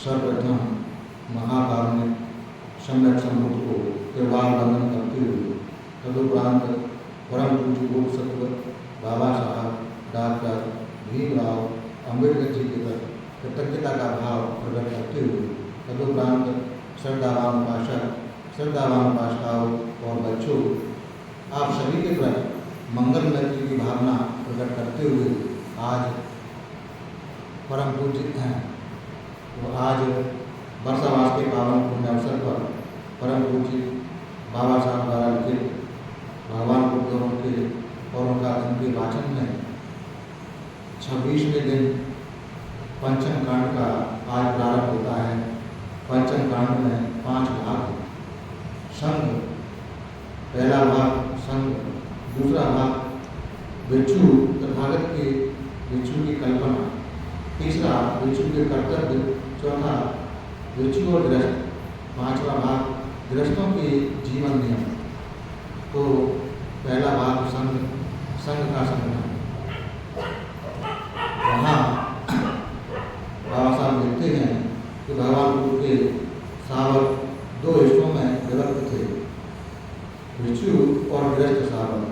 सर्वप्रथम महाकारुणिक सम्यक संबुद्ध को त्रिवार वंदन करते हुए तदुपरांत परम पूज्य बोधसत्व बाबा साहब डॉक्टर भीमराव अम्बेडकर जी के प्रति कृतज्ञता का भाव प्रकट करते हुए तदुपरांत श्रद्धावान पाठशालाओं और बच्चों, आप सभी के प्रति मंगल मैत्री की भावना प्रकट करते हुए आज परम पूज्य हैं। तो आज वर्षावास के पावन पुण्य अवसर पर परम पूज्य बाबा साहब द्वारा लिखित भगवान बुद्ध के और उनका उनके वाचन में 26वें दिन पंचम कांड का आज प्रारंभ होता है। पंचम कांड में 5 भाग, संघ, पहला भाग संघ, दूसरा भाग भिक्षु तथागत के भिक्षु की कल्पना, तीसरा भिक्षु के कर्तव्य, चौथा भिक्षु और गृहस्थ, पांचवा भाग गृहस्थों के जीवन नियम। तो पहला भाग संघ का संगठन। वहाँ बाबा साहब लिखते हैं कि भगवान बुद्ध के सावक 2 हिस्सों में विभक्त थे, भिक्षु और गृहस्थ सावक,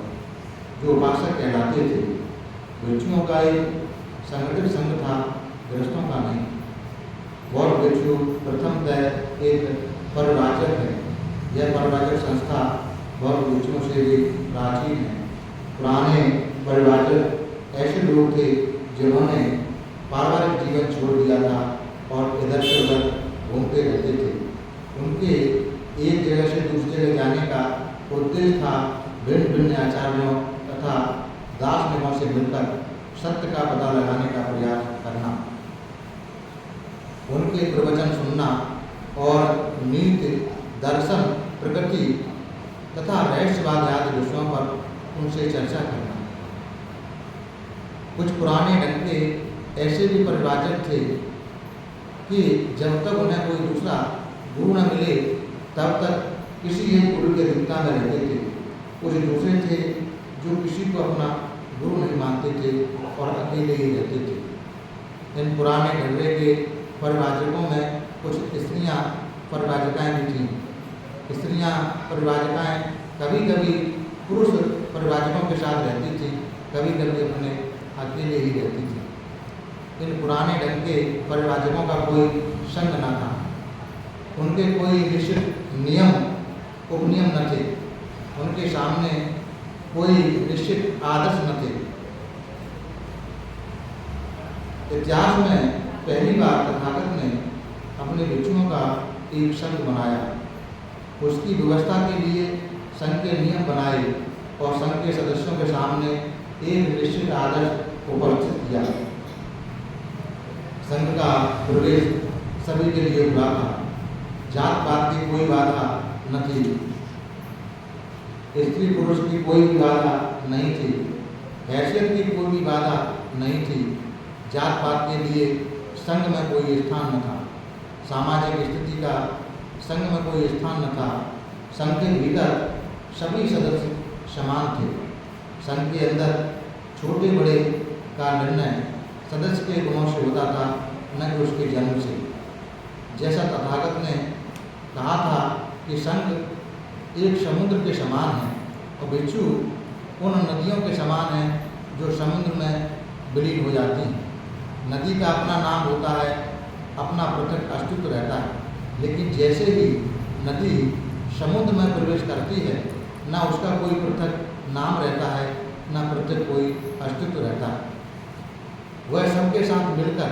जो उपासक कहलाते थे। भिक्षुओं का एक संगठित संघ था, गृहस्थों का नहीं। बौद्ध भिक्षु प्रथमतः एक परिव्राजक है। यह परिव्राजक संस्था बौद्ध भिक्षुओं से भी प्राचीन है। पुराने परिव्राजक ऐसे लोग थे जिन्होंने पारिवारिक जीवन छोड़ दिया था और इधर से उधर घूमते रहते थे। उनके एक जगह से दूसरी जगह जाने का उद्देश्य था भिन्न भिन्न आचार्यों तथा दार्शनिकों से मिलकर सत्य का पता लगाने का प्रयास करना, उनके प्रवचन सुनना और नीति, दर्शन, प्रकृति तथा रहस्यवाद आदि विषयों पर उनसे चर्चा करना। कुछ पुराने डंके ऐसे भी परिव्राजक थे कि जब तक उन्हें कोई दूसरा गुरु न मिले तब तक किसी एक गुरु के अधीनता में रहते थे। कुछ दूसरे थे जो किसी को अपना गुरु नहीं मानते थे और अकेले ही रहते थे। इन पुराने ढंगे के परिव्राजकों में कुछ स्त्रियां परिव्राजकाएँ भी थीं। स्त्रियां परिव्राजकाएँ कभी कभी पुरुष परिव्राजकों के साथ रहती थी, कभी कभी अपने अकेले ही रहती थी। इन पुराने ढंग के परिव्राजकों का कोई संग न था। उनके कोई निश्चित नियम उपनियम न थे। उनके सामने कोई निश्चित आदर्श न थे। इतिहास में पहली बार तथागत ने अपने भिक्षुओं का एक संघ बनाया। उसकी व्यवस्था के लिए संघ के नियम बनाए और संघ के सदस्यों के सामने एक निश्चित आदर्श उपस्थित किया। संघ का प्रवेश सभी के लिए खुला था। जात पात की कोई बाधा न थी, स्त्री पुरुष की कोई भी बाधा नहीं थी, हैसियत की कोई भी बाधा नहीं थी। जात पात के लिए संघ में कोई स्थान न था। सामाजिक स्थिति का संघ में कोई स्थान न था। संघ के भीतर सभी सदस्य समान थे। संघ के अंदर छोटे बड़े का निर्णय सदस्य के गुणों से होता था, न कि उसके जन्म से। जैसा तथागत ने कहा था कि संघ एक समुद्र के समान है और भिक्षु उन नदियों के समान हैं जो समुद्र में विलीन हो जाती हैं। नदी का अपना नाम होता है, अपना पृथक अस्तित्व रहता है, लेकिन जैसे ही नदी समुद्र में प्रवेश करती है, न उसका कोई पृथक नाम रहता है, न पृथक कोई अस्तित्व रहता है। वह सबके साथ मिलकर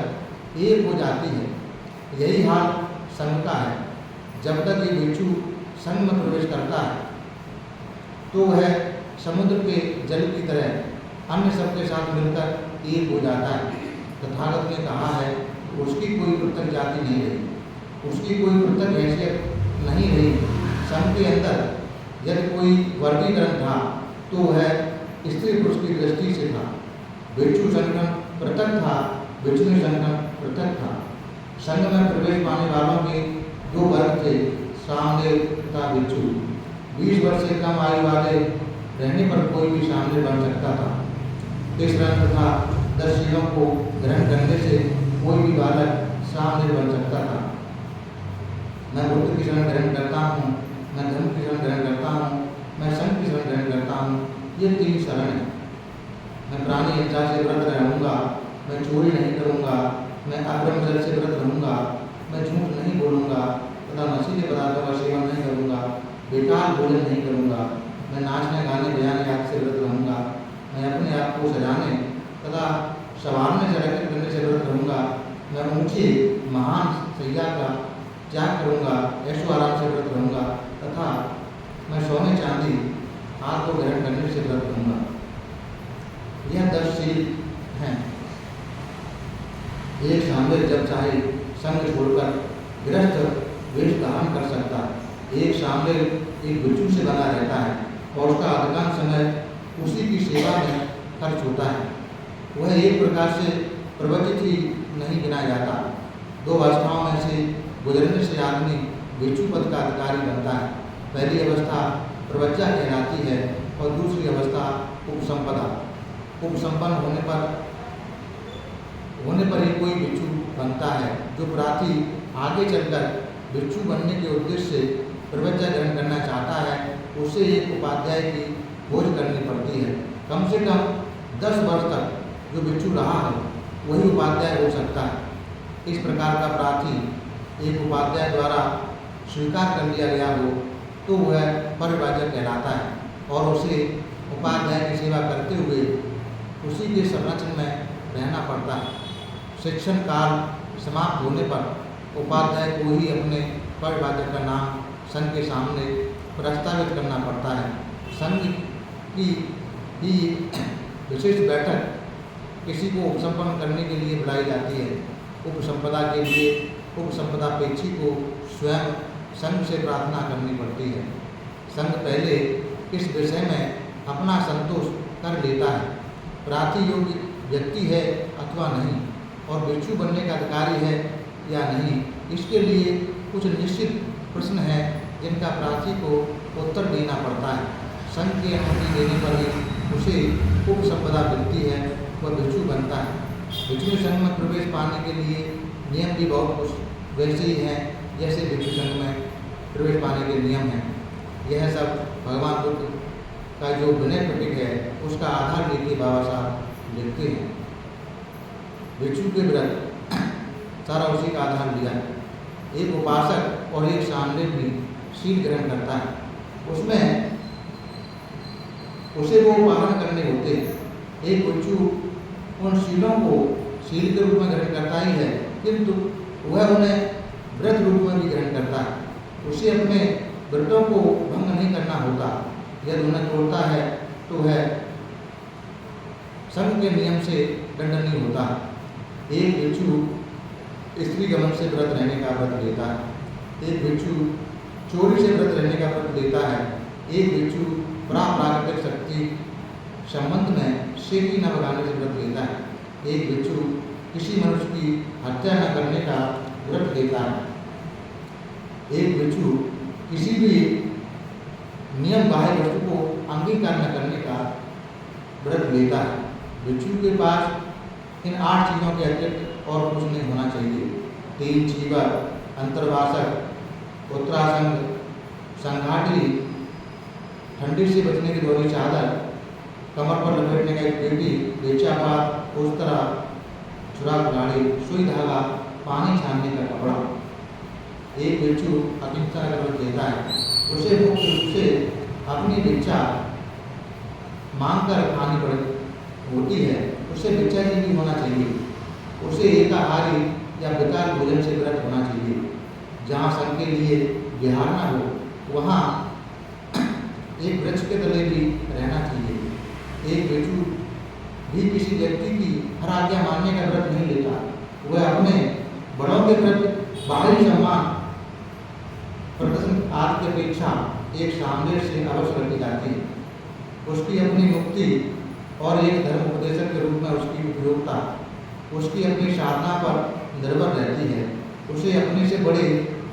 एक हो जाती है। यही हाल संघ का है। जब तक ये भिक्षु संघ में प्रवेश करता है तो वह समुद्र के जल की तरह अन्य सबके साथ मिलकर एक हो जाता है। तथागत ने कहा है कि उसकी कोई पृथक जाति नहीं रही, उसकी कोई पृथक हैसियत नहीं रही। संघ के अंदर यदि कोई वर्गीकरण था तो वह स्त्री पुरुष की दृष्टि से था। भिक्षु संगठन पृथक था, भिक्षुणी संगठन पृथक था। संघ में प्रवेश पाने वालों के 2 वर्ग थे, सामने तथा भिक्षु। 20 वर्ष से कम आयु वाले रहने पर कोई भी सामने बन सकता था। इस रंग तथा 10 शीलों को ग्रहण करने से कोई भी बालक सामने बन सकता था। मैं बुद्ध की शरण ग्रहण करता हूँ, मैं धर्म की शरण ग्रहण करता हूँ, मैं संघ की शरण ग्रहण करता हूँ। ये 3 शरण है। मैं प्राणी हिंसा से व्रत रहूँगा, मैं चोरी नहीं करूँगा, मैं अब्रह्मचर्य से व्रत रहूँगा, मैं झूठ नहीं बोलूँगा तथा नशीले पदार्थों का सेवन नहीं करूँगा, बेकार भोजन नहीं करूँगा, मैं नाचने गाने बजाने आदि से व्रत रहूँगा, मैं अपने आप को सजाने तथा संवारने से रक्षित करने से व्रत रहूँगा, मैं ऊँची महान सैया का त्याग करूँगा, ऐशो आराम से व्रत रहूँगा तथा मैं सोने चांदी आग को ग्रहण करने से व्रत रहूँगा। यह 10 शील हैं। एक शामिल जब चाहे संग छोड़कर गृहस्थ वेश धारण कर सकता है। एक शामिल एक बिच्छू से बना रहता है और उसका अधिकांश समय उसी की सेवा में खर्च होता है। वह एक प्रकार से प्रवचित ही नहीं गिना जाता। 2 अवस्थाओं में से गुजरने से आदमी बिच्छू पद का अधिकारी बनता है। पहली अवस्था प्रवज्जा कहलाती है और दूसरी अवस्था उपसंपदा। उपसंपन्न होने पर ही कोई बिच्छू बनता है। जो प्रार्थी आगे चलकर बिच्छू बनने के उद्देश्य से प्रवज्जा ग्रहण करना चाहता है, उसे एक उपाध्याय की खोज करनी पड़ती है। कम से कम 10 वर्ष तक जो बिच्छू रहा है वही उपाध्याय हो सकता है। इस प्रकार का प्रार्थी एक उपाध्याय द्वारा स्वीकार कर लिया गया हो तो वह परिव्राजक कहलाता है और उसे उपाध्याय की सेवा करते हुए उसी के संरक्षण में रहना पड़ता है। शिक्षण काल समाप्त होने पर उपाध्याय को ही अपने परिव्राजक का नाम संघ के सामने प्रस्तावित करना पड़ता है। संघ की ही विशेष बैठक किसी को उपसंपन्न करने के लिए बुलाई जाती है। उपसंपदा के लिए उपसंपदापेक्षी को स्वयं संघ से प्रार्थना करनी पड़ती है। संघ पहले इस विषय में अपना संतोष कर लेता है, प्रार्थी योग्य व्यक्ति है अथवा नहीं और बिच्छू बनने का अधिकारी है या नहीं। इसके लिए कुछ निश्चित प्रश्न हैं जिनका प्रार्थी को उत्तर देना पड़ता है। संघ की अनुमति देने पर ही उसे उपसंपदा मिलती है, वह बिच्छू बनता है। बिच्छू संघ में प्रवेश पाने के लिए नियम भी बहुत कुछ वैसे ही हैं जैसे बिच्छू संघ में प्रवेश पाने के नियम हैं। यह सब भगवान बुद्ध का जो विनय प्रतीक है उसका आधार लेके बाबा साहब लिखते हैं। बिच्छू के व्रत सारा उसी का आधार लिया है। एक उपासक और एक सामने भी शील ग्रहण करता है, उसमें उसे वो पालन करने होते हैं। एक बिच्छू उन शीलों को शील के रूप में ग्रहण करता ही है, किंतु वह उन्हें व्रत रूप में भी ग्रहण करता है। उसे अपने व्रतों को भंग नहीं करना होता। यदि उन्हें तोड़ता है तो वह संघ के नियम से दंडनीय होता है। एक बिच्छू स्त्री गमन से व्रत रहने का व्रत लेता है। एक बिच्छू चोरी से व्रत रहने का व्रत लेता है। एक बिच्छू प्राकृतिक शक्ति संबंध में शेखी न लगाने से व्रत लेता है। एक बिच्छू किसी मनुष्य की हत्या न करने का व्रत लेता है। एक बिच्छू किसी भी नियम बाह्य वस्तु को अंगीकार न करने का व्रत लेता है। बिच्छू के पास इन 8 चीज़ों के अतिरिक्त और कुछ नहीं होना चाहिए। 3 चीवर, अंतर्वासक, उत्तरासंग, संघाटी, ठंडी से बचने की दोहरी चादर, कमर पर लपेटने का एक पेटी, बेचापात, उस्तरा, सुराख गाड़ी, सुई धागा, पानी छानने का कपड़ा। एक बिच्छू अहिंसा का व्रत लेता है। उसे मुख्य रूप से अपनी भिक्षा मांग कर खानी होती है। उसे भिक्षा ही नहीं होना चाहिए। उसे एकाहारी या बेकार भोजन से व्रत होना चाहिए। जहाँ संघ के लिए विहार न हो वहाँ एक वृक्ष के तले भी रहना चाहिए। एक बिच्छू भी किसी व्यक्ति की हर आज्ञा मानने का व्रत नहीं लेता। वह अपने बड़ों के प्रति बाहरी सम्मान प्रदर्शन आदि की अपेक्षा एक सामने से अवश्य रखी जाती है। उसकी अपनी मुक्ति और एक धर्म उपदेशक के रूप में उसकी उपयोगिता उसकी अपनी साधना पर निर्भर रहती है। उसे अपने से बड़े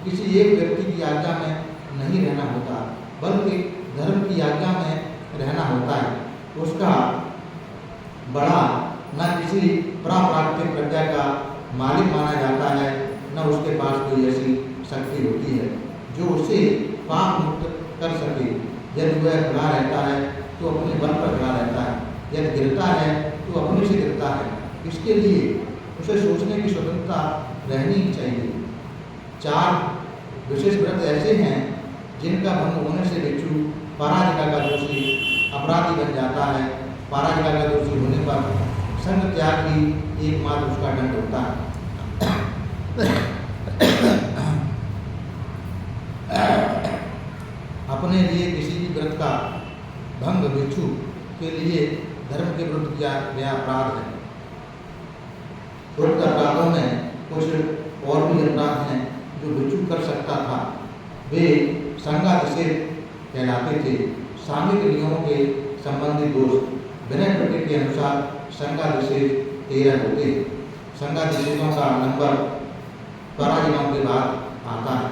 किसी एक व्यक्ति की आज्ञा में नहीं रहना होता, बल्कि धर्म की आज्ञा में रहना होता है। उसका बड़ा न किसी प्राकृतिक प्रज्ञा का मालिक माना जाता है, न उसके पास कोई ऐसी शक्ति होती है जो उसे पाप मुक्त कर सके। यदि वह खड़ा रहता है तो अपने बल पर खड़ा रहता है, यदि गिरता है तो अपने से गिरता है। इसके लिए उसे सोचने की स्वतंत्रता रहनी चाहिए। 4 विशेष व्रत ऐसे हैं जिनका भंग होने से भिक्षु पराजिका का दोषी अपराधी बन जाता है। पराजिका का दोषी होने पर संग त्याग ही एकमात्र उसका दंड होता है। अपने लिए किसी भी व्रत का भंग भिक्षु के लिए धर्म के विरुद्ध किया गया अपराध है। उक्त अपराधों में कुछ और भी अपराध हैं जो भिक्षु कर सकता था। वे संघातिशेष कहलाते थे। सांघिक नियमों के संबंधित दोष विनय पिटक के अनुसार संघातिशेष 13 होते। संघातिशेषों का नंबर पराजिकाओं के बाद आता है।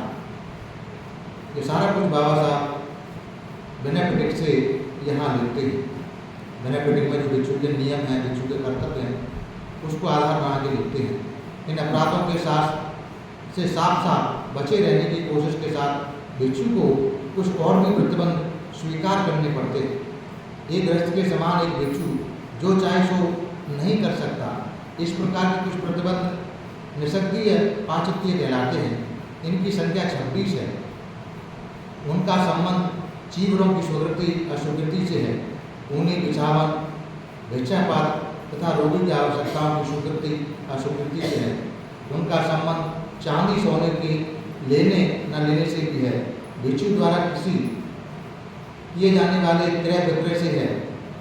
ये सारा कुछ बाबा साहब विनय पिटक से यहाँ लिखते हैं। विनय पिटक में जो भिक्षु के नियम हैं, भिक्षु के कर्तव्य हैं, उसको आधार बना के लिखते हैं। इन अपराधों के साथ से साफ साफ बचे रहने की कोशिश के साथ भिक्षु को कुछ और भी प्रतिबंध स्वीकार करने पड़ते हैं। एक गृहस्थ के समान एक भिक्षु जो चाहे सो नहीं कर सकता। इस प्रकार के कुछ प्रतिबंध निषेधीय पांचतीय कहलाते हैं। इनकी संख्या 26 है। उनका संबंध चीवरों की सुकृति अस्वीकृति से है। ऊनी बिछावन, भिक्षापात तथा रोगी की आवश्यकताओं की स्वीकृति अस्वीकृति से है। उनका संबंध चांदी सोने की लेने न लेने से भी है। भिक्षु द्वारा किसी किए जाने वाले क्रय विक्रय से है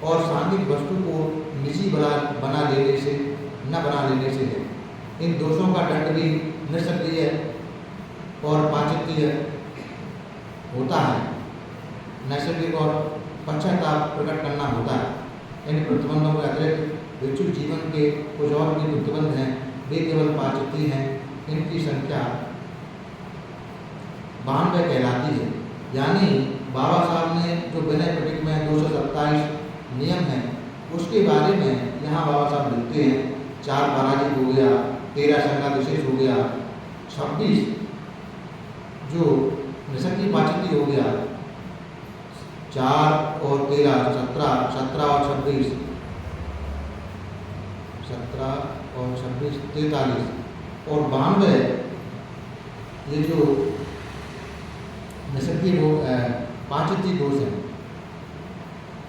और सांघिक वस्तु को निजी बना लेने से न बना लेने से है। इन दोषों का दंड भी निषेधीय और पांचतीय होता है। नैसर्गिक और पश्चाताप प्रकट करना होता है। इन प्रतिबंधों के अतिरिक्त भिक्षु जीवन के कुछ और भी प्रतिबंध हैं। वे केवल पांचतीय हैं। इनकी संख्या 92 कहलाती है। यानी बाबा साहब ने जो विनय पिटक में 227 नियम हैं उसके बारे में यहाँ बाबा साहब लिखते हैं। 4 पराजिक हो गया, 13 संघातिशेष हो गया, 26 जो निषेधीय पांचतीय हो गया, 4 और 13 17 और 26 43 और 92 ये जो निषेधीय पांचतीय दोष हैं।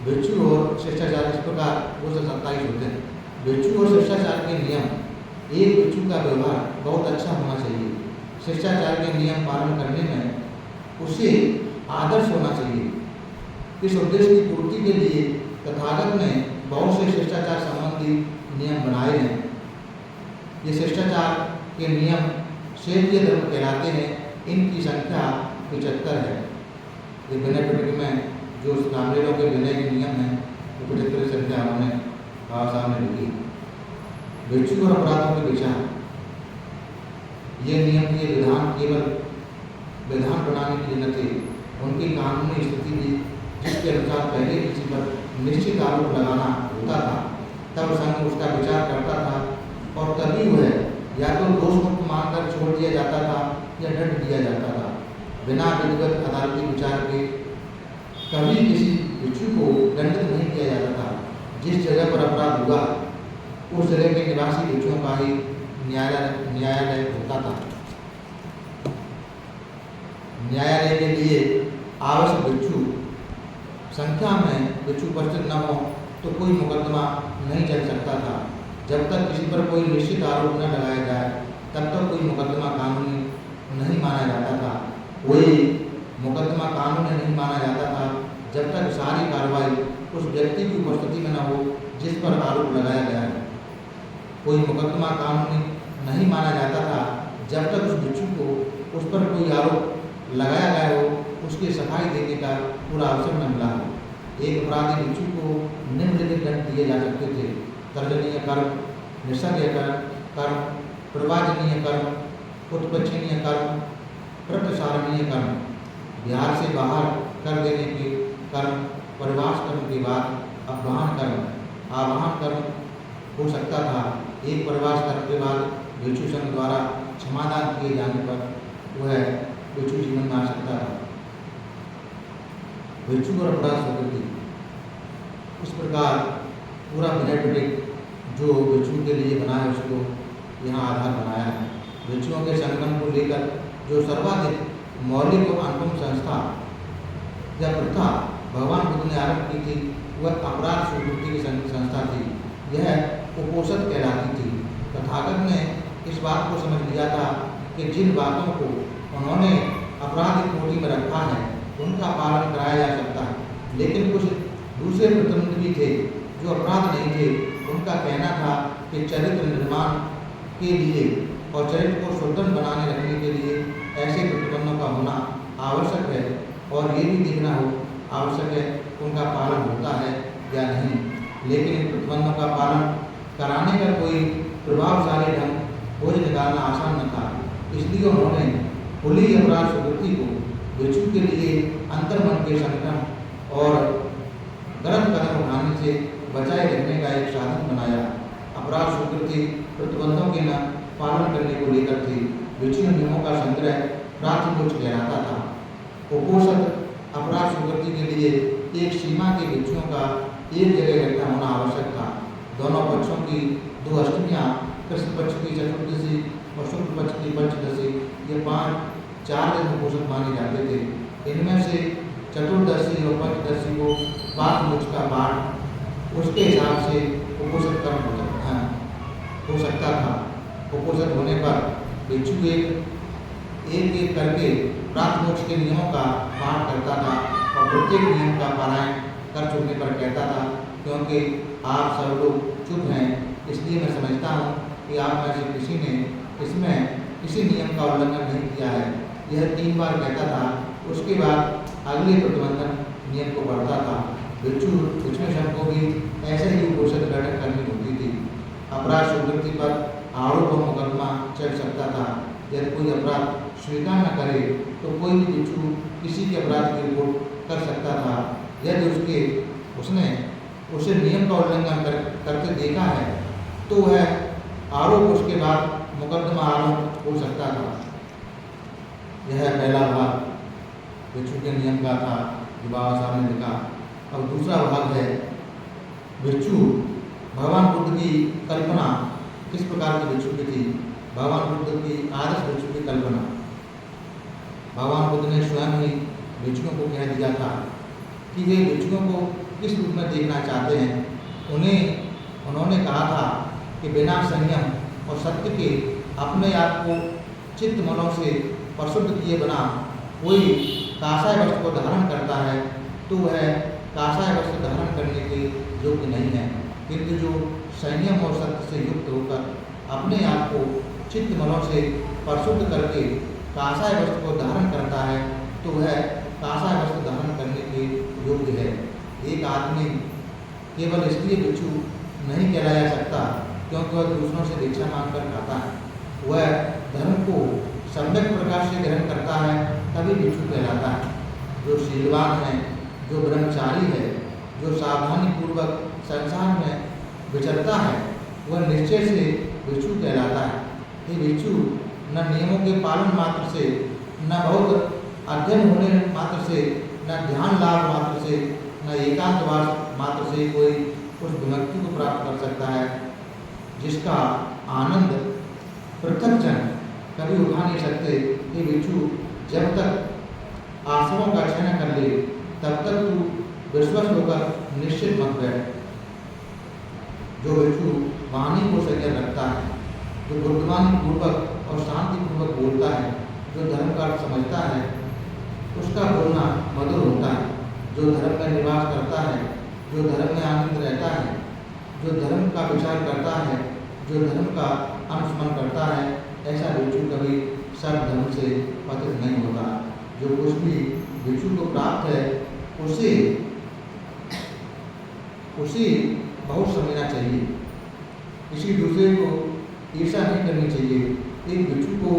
भिक्षु और शिष्टाचार इस प्रकार 227 होते हैं। भिक्षु और शिष्टाचार के नियम। एक भिक्षु का व्यवहार बहुत अच्छा होना चाहिए। शिष्टाचार के नियम पालन करने में उसे आदर्श होना चाहिए। इस उद्देश्य की पूर्ति के लिए तथागत ने बहुत से शिष्टाचार संबंधी नियम बनाए हैं। ये शिष्टाचार के नियम क्षेत्रीय धर्म कहलाते हैं। इनकी संख्या 75 है। ये विनय पिटक में जो रामलीला के विनय के नियम हैं वो 75 संख्या उन्होंने बाबा साहब ने लिखी। भिक्षु और अपराधों के विचार। ये नियम के विधान केवल विधान बनाने के लिए न थे। उनकी कानूनी स्थिति भी जिसके अनुसार पहले किसी पर निश्चित आरोप लगाना होता था तब संघ उसका विचार करता था और तभी वह या तो दोष मुक्त मानकर छोड़ दिया जाता था या दंड दिया जाता था। बिना विधिवत अदालती विचार के कभी किसी भिक्षु को दंडित नहीं किया जाता था। जिस जगह पर अपराध हुआ उस जगह के निवासी भिक्षुओं का ही न्यायालय होता था। न्यायालय के लिए आवश्यक भिक्षु संख्या में भिक्षु उपस्थित न हो तो कोई मुकदमा नहीं चल सकता था। जब तक किसी पर कोई निश्चित आरोप न लगाया जाए तब तक कोई मुकदमा कानूनी नहीं माना जाता था। कोई मुकदमा कानूनी नहीं माना जाता था जब तक सारी कार्रवाई उस व्यक्ति की उपस्थिति में न हो जिस पर आरोप लगाया गया है। कोई मुकदमा कानूनी नहीं माना जाता था जब तक उस भिक्षु को उस पर कोई आरोप लगाया गया हो उसकी सफाई देने का पूरा अवसर न मिला हो। एक अपराधी भिक्षु को निम्नलिखित दंड दिए जा सकते थे: तर्जनीय कर्म, निषेधीय कर्म, प्रवाचनीय कर्म, उत्पक्षणीय कर्म, प्रत्यासारणीय कर्म, बिहार से बाहर कर देने के कर्म, परिवास कर्म के बाद आवाहन कर्म हो सकता था। एक परिवास कर्म के बाद भिक्षु संघ द्वारा क्षमादान किए जाने पर वह भिक्षु जीवन में आ सकता था। भिक्षु और अपराध स्वीकृति, इस प्रकार पूरा विनय पिटक जो भिक्षु के लिए बनाया उसको यहाँ आधार बनाया है। भिक्षुओं के संगठन को लेकर जो सर्वाधिक मौलिक और अनुपम संस्था या प्रथा भगवान बुद्ध ने आरंभ की थी वह अपराध स्वीकृति की संस्था थी। यह उपोषद कहलाती थी। तथागत ने इस बात को समझ लिया था कि जिन बातों को उन्होंने अपराध कोटि में रखा है उनका पालन कराया जा सकता है, लेकिन कुछ दूसरे प्रतिनिधि थे जो अपराध नहीं थे। उनका कहना था कि चरित्र निर्माण के लिए और चरित्र को सुदृढ़ बनाने रखने के लिए ऐसे प्रतिबंधों का होना आवश्यक है और ये भी देखना हो आवश्यक है उनका पालन होता है या नहीं। लेकिन इन प्रतिबंधों का पालन कराने का कोई प्रभावशाली ढंग खोज निकालना आसान न था। इसलिए उन्होंने खुली अपराध स्वीकृति को भिक्षु के लिए अंतर्मन के संगठन और गलत कदम उठाने से बचाए रखने का एक साधन बनाया। अपराध स्वीकृति प्रतिबंधों के न पालन करने को लेकर थी। भिक्षु नियमों का संग्रह प्राथमिक कहलाता था। उपोषद अपराध स्वीकृति के लिए एक सीमा के भिक्षुओं का एक जगह इकट्ठा होना आवश्यक था। दोनों पक्षों की 2 अष्टमियाँ, कृष्ण पक्ष की चतुर्दशी और शुक्ल पक्ष की पंचदशी, ये 4 दिन उपोषद माने जाते थे। इनमें से चतुर्दशी और पंचदशी को पाठ का पाठ उसके हिसाब से उपोषद कर्म हो सकता था। उपोषद होने पर भिक्षु एक करके प्राथमोक्ष के नियमों का पाठ करता था और प्रत्येक नियम का पारायण कर चुकने पर कहता था, क्योंकि आप सब लोग चुप हैं इसलिए मैं समझता हूँ कि आप में से किसी ने इसमें किसी नियम का उल्लंघन नहीं किया है। यह 3 बार कहता था। उसके बाद अगले प्रतिबंधन नियम को बढ़ता था। भिक्षु संघ को भी ऐसे ही उपोषद ग्रहण करनी होती थी। अपराध स्वीकृति पर आरोप और मुकदमा चल सकता था। यदि कोई अपराध स्वीकार न करे तो कोई भी भिक्षु किसी के अपराध की रिपोर्ट कर सकता था। यदि उसने उसे नियम का उल्लंघन करते देखा है तो वह आरोप उसके बाद मुकदमा आरोप हो सकता था। यह पहला भाग भिक्षु के नियम का था जो बाबा साहब ने लिखा। अब दूसरा भाग है भिक्षु। भगवान बुद्ध की कल्पना किस प्रकार की भिक्षु की थी। भगवान बुद्ध की आदर्श भिक्षु की कल्पना। भगवान बुद्ध ने स्वयं ही भिक्षुओं को कह दिया था कि वे भिक्षुओं को किस रूप में देखना चाहते हैं। उन्होंने कहा था कि बिना संयम और सत्य के अपने आप को चित्त मनों से परिशुद्ध किए बिना कोई काषाय वस्त्र को धारण करता है तो वह काषाय वस्त्र धारण करने के योग्य नहीं है, किंतु जो संयम और सत्य से युक्त होकर अपने आप को चित्त मनों से परिशुद्ध करके काषाय वस्त्र को धारण करता है तो वह काषाय वस्त्र धारण करने के योग्य है। एक आदमी केवल इसलिए भिक्षु नहीं कहलाया जा सकता क्योंकि वह दूसरों से भिक्षा मांगकर खाता है। वह धर्म को सम्यक प्रकार से ग्रहण करता है तभी भिक्षु कहलाता है। जो शीलवान है, जो ब्रह्मचारी है, जो सावधानी पूर्वक संसार में विचरता है वह निश्चय से भिक्षु कहलाता है। ये भिक्षु न नियमों के पालन मात्र से, न बहुत अध्ययन होने मात्र से, न ध्यान लाभ मात्र से, न एकांतवास मात्र से कोई उस विमुक्ति को प्राप्त कर सकता है जिसका आनंद पृथक जन कभी उठा नहीं सकते। ये भिक्षु जब तक आश्रमों का क्षय न कर ले तब तक तू विश्वस्त होकर निश्चित मत बैठ। जो भिक्षु वाणी को संयम रखता है, जो बुद्धिमानी पूर्वक और शांति पूर्वक बोलता है, जो धर्म का अर्थ समझता है, उसका बोलना मधुर होता है। जो धर्म में निवास करता है, जो धर्म में आनंद रहता है, जो धर्म का विचार करता है, जो धर्म का अनुस्मरण करता है, ऐसा भिक्षु कभी सब धर्म से पतित नहीं होता। जो कुछ भी भिक्षु को प्राप्त है उसे बहुत समझना चाहिए। किसी दूसरे को ईर्षा नहीं करनी चाहिए। एक भिक्षु को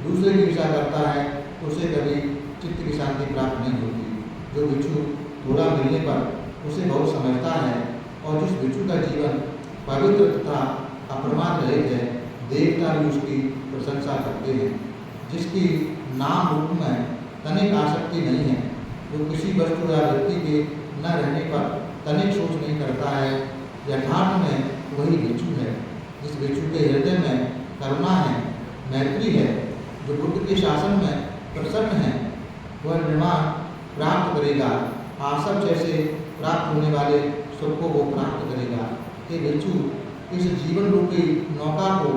दूसरे की ईर्षा करता है उसे कभी चित्त की शांति प्राप्त नहीं होती। जो भिक्षु थोड़ा मिलने पर उसे बहुत समझता है और जिस भिक्षु का जीवन पवित्र तथा अप्रमाद रहित है देवता भी उसकी प्रशंसा करते हैं। जिसकी नाम रूप में तनिक आसक्ति नहीं है, जो किसी वस्तु या व्यक्ति के न रहने पर तनिक सोच नहीं करता है, यथार्थ में वही भिक्षु है। जिस भिक्षु के हृदय में करुणा है, मैत्री है, जो बुद्ध के शासन में प्रसन्न है, वह निर्वाण प्राप्त करेगा। आसव जैसे प्राप्त होने वाले सुख को वो प्राप्त करेगा। हे भिक्षु, इस जीवन रूपी नौका को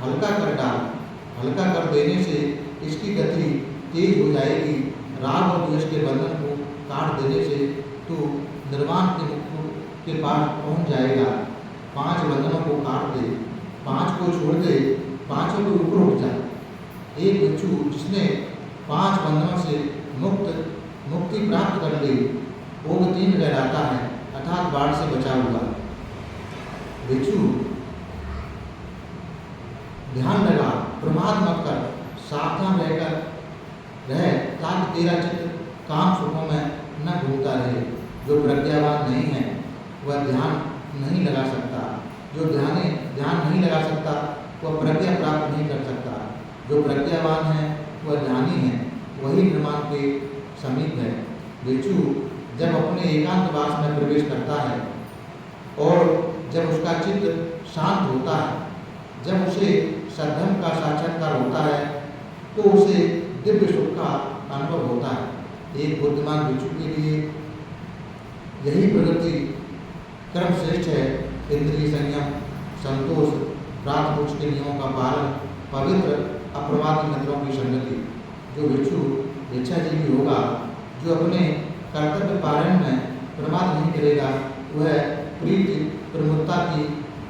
हल्का कर डाल। हल्का कर देने से इसकी गति तेज हो जाएगी। राग और द्वेष के बंधन को काट देने से तू निर्वाण के मुक्ति के पास पहुंच जाएगा। 5 बंधनों को काट दे, 5 को छोड़ दे, 5 के ऊपर उठ जा। एक भिक्षु जिसने 5 बंधनों से मुक्ति प्राप्त कर ली, वो 3 कहलाता है, अर्थात बाढ़ से बचा हुआ। भिक्षु ध्यान लगा, प्रमाद मत कर, सावधान रहकर रहे, ताकि तेरा चित्त काम सुखों में न घूमता रहे। जो प्रज्ञावान नहीं है वह ध्यान नहीं लगा सकता। जो ध्यान नहीं लगा सकता वह प्रज्ञा प्राप्त नहीं कर सकता। जो प्रज्ञावान है वह ध्यानी है, वही निर्माण के समीप है। भिक्षु जब अपने एकांतवास में प्रवेश करता है और जब उसका चित्त शांत होता है, जब उसे सद्धर्म का साक्षात्कार होता है, तो उसे दिव्य सुख का अनुभव होता है। एक बुद्धिमान भिक्षु के लिए यही प्रगति कर्म श्रेष्ठ है। इंद्रिय संयम, संतोष, प्रातः के नियमों का पालन, पवित्र अप्रमादी मित्रों की संगति। जो भिक्षु भिक्षाजीवी होगा, जो अपने कर्तव्य पालन में प्रमाद नहीं करेगा, वह प्रीति प्रमुखता की